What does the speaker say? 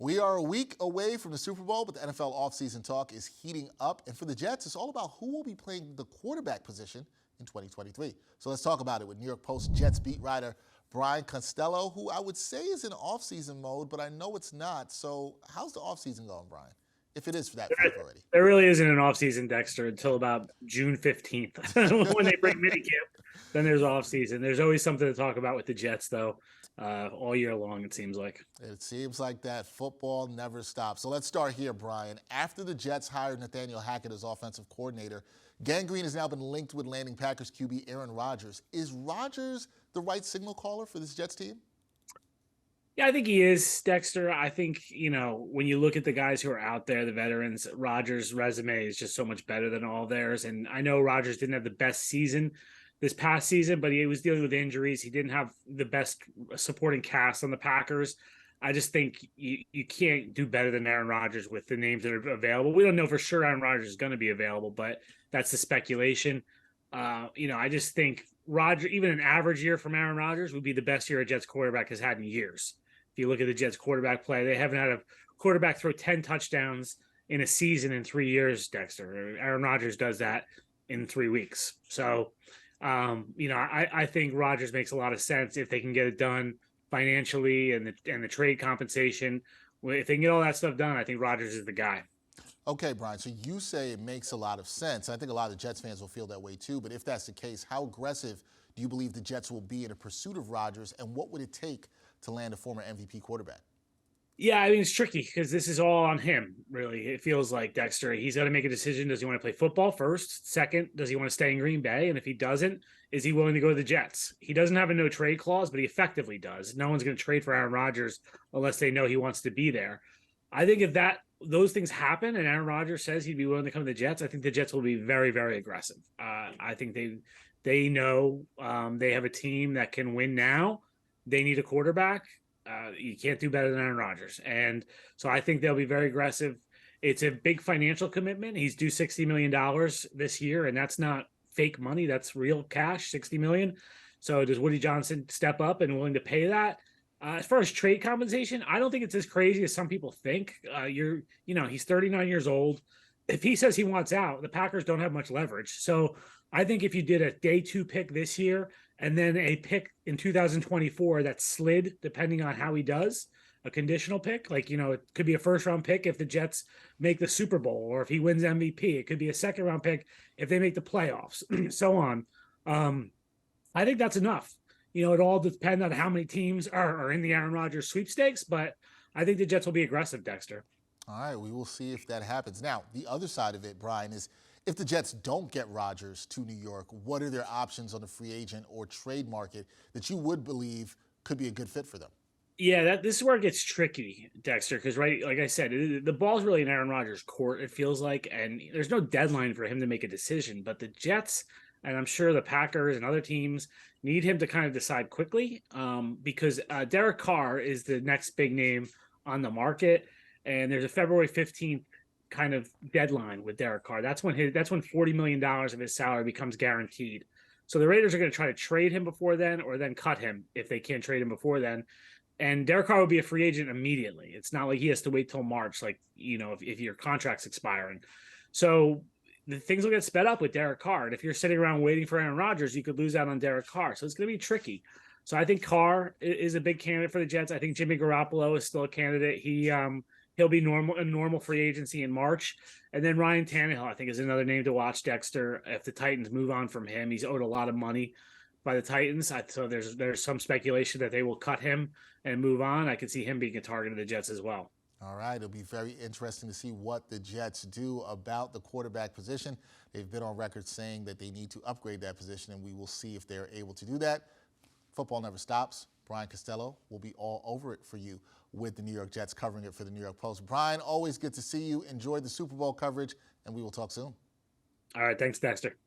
We are a week away from the Super Bowl, but the NFL offseason talk is heating up. And for the Jets, it's all about who will be playing the quarterback position in 2023. So let's talk about it with New York Post Jets beat writer Brian Costello, who I would say is in offseason mode, but I know it's not. So how's the offseason going, Brian? If it is for that faith already. There really isn't an offseason, Dexter, until about June 15th when they bring minicamp. Then there's offseason. There's always something to talk about with the Jets, though, all year long, it seems like. It seems like that football never stops. So let's start here, Brian. After the Jets hired Nathaniel Hackett as offensive coordinator, Gangrene has now been linked with landing Packers QB Aaron Rodgers. Is Rodgers the right signal caller for this Jets team? Yeah, I think he is, Dexter. I think, when you look at the guys who are out there, the veterans, Rodgers' resume is just so much better than all theirs. And I know Rodgers didn't have the best season this past season, but he was dealing with injuries. He didn't have the best supporting cast on the Packers. I just think you can't do better than Aaron Rodgers with the names that are available. We don't know for sure Aaron Rodgers is going to be available, but that's the speculation. I just think even an average year from Aaron Rodgers would be the best year a Jets quarterback has had in years. If you look at the Jets quarterback play, they haven't had a quarterback throw 10 touchdowns in a season in 3 years, Dexter. Aaron Rodgers does that in 3 weeks. So, I think Rodgers makes a lot of sense if they can get it done financially and the trade compensation. If they can get all that stuff done, I think Rodgers is the guy. Okay, Brian, so you say it makes a lot of sense. I think a lot of Jets fans will feel that way too, but if that's the case, how aggressive do you believe the Jets will be in a pursuit of Rodgers, and what would it take to land a former MVP quarterback? Yeah, I mean, it's tricky because this is all on him, really. It feels like, Dexter. He's got to make a decision. Does he want to play football first? Second, does he want to stay in Green Bay? And if he doesn't, is he willing to go to the Jets? He doesn't have a no trade clause, but he effectively does. No one's going to trade for Aaron Rodgers unless they know he wants to be there. I think if those things happen and Aaron Rodgers says he'd be willing to come to the Jets, I think the Jets will be very, very aggressive. I think they know they have a team that can win now. They need a quarterback. You can't do better than Aaron Rodgers. And so I think they'll be very aggressive. It's a big financial commitment. He's due $60 million this year, and that's not fake money. That's real cash, $60 million. So does Woody Johnson step up and willing to pay that? As far as trade compensation, I don't think it's as crazy as some people think. He's 39 years old. If he says he wants out, the Packers don't have much leverage. So I think if you did a day 2 pick this year and then a pick in 2024 that slid, depending on how he does, a conditional pick, it could be a first round pick if the Jets make the Super Bowl, or if he wins MVP. It could be a second round pick if they make the playoffs, so on. I think that's enough. It all depends on how many teams are in the Aaron Rodgers sweepstakes, but I think the Jets will be aggressive, Dexter. All right, we will see if that happens. Now, the other side of it, Brian, is if the Jets don't get Rodgers to New York, what are their options on the free agent or trade market that you would believe could be a good fit for them? Yeah, this is where it gets tricky, Dexter, because, right, like I said, the ball's really in Aaron Rodgers' court, it feels like, and there's no deadline for him to make a decision. But the Jets, and I'm sure the Packers and other teams, need him to kind of decide quickly because Derek Carr is the next big name on the market, and there's a February 15th kind of deadline with Derek Carr. That's when $40 million of his salary becomes guaranteed. So the Raiders are going to try to trade him before then, or then cut him if they can't trade him before then. And Derek Carr will be a free agent immediately. It's not like he has to wait till March, if your contract's expiring. So the things will get sped up with Derek Carr. And if you're sitting around waiting for Aaron Rodgers, you could lose out on Derek Carr. So it's going to be tricky. So I think Carr is a big candidate for the Jets. I think Jimmy Garoppolo is still a candidate. He'll be a normal free agency in March. And then Ryan Tannehill, I think, is another name to watch, Dexter. If the Titans move on from him, he's owed a lot of money by the Titans. So there's some speculation that they will cut him and move on. I could see him being a target of the Jets as well. All right, it'll be very interesting to see what the Jets do about the quarterback position. They've been on record saying that they need to upgrade that position, and we will see if they're able to do that. Football never stops. Brian Costello will be all over it for you with the New York Jets, covering it for the New York Post. Brian, always good to see you. Enjoy the Super Bowl coverage, and we will talk soon. All right, thanks, Dexter.